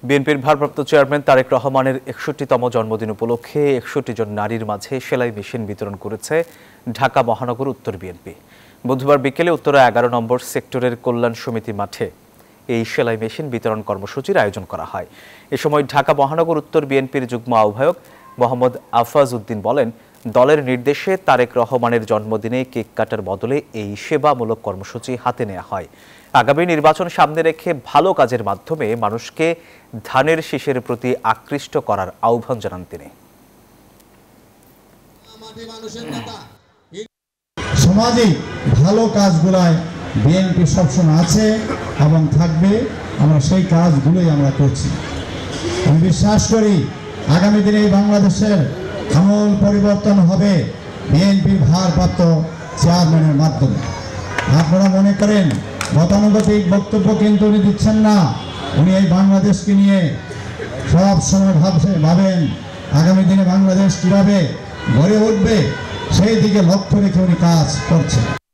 বিএনপির ভারপ্রাপ্ত চেয়ারম্যান তারেক রহমানের ৬১তম জন্মদিন উপলক্ষে ৬১ জন নারীর মাঝে সেলাই মেশিন বিতরণ করেছে ঢাকা মহানগর উত্তর বিএনপি। বুধবার বিকেলে উত্তরা ১১ নম্বর সেক্টরের কল্যাণ সমিতি মাঠে এই সেলাই মেশিন বিতরণ কর্মসূচির আয়োজন করা হয়। এ সময় ঢাকা মহানগর উত্তর বিএনপির যুগ্ম আহ্বায়ক মোহাম্মদ আফাজ উদ্দিন বলেন, দলের নির্দেশে তারেক রহমানের জন্মদিনে কেক কাটার বদলে এই সেবামূলক কর্মসূচি হাতে নেওয়া হয়। আগামী নির্বাচন সামনে রেখে ভালো কাজের মাধ্যমে মানুষকে ধানের শীষের প্রতি আকৃষ্ট করার আহ্বান জানান তিনি। সামাজিক ভালো কাজগুলায় বিএনপি সবসময় আছে এবং থাকবে। আমরা সেই কাজগুলোই আমরা করছি। আমি বিশ্বাস করি আগামী দিনে বাংলাদেশের আমূল পরিবর্তন হবে বিএনপির ভারপ্রাপ্ত চেয়ারম্যানের মাধ্যমে। আপনারা মনে করেন গতানুগতিক বক্তব্য কিন্তু উনি দিচ্ছেন না। উনি এই বাংলাদেশকে নিয়ে সব সময় ভাবেন আগামী দিনে বাংলাদেশ কিভাবে গড়ে উঠবে সেই দিকে লক্ষ্য রেখে উনি কাজ করছেন।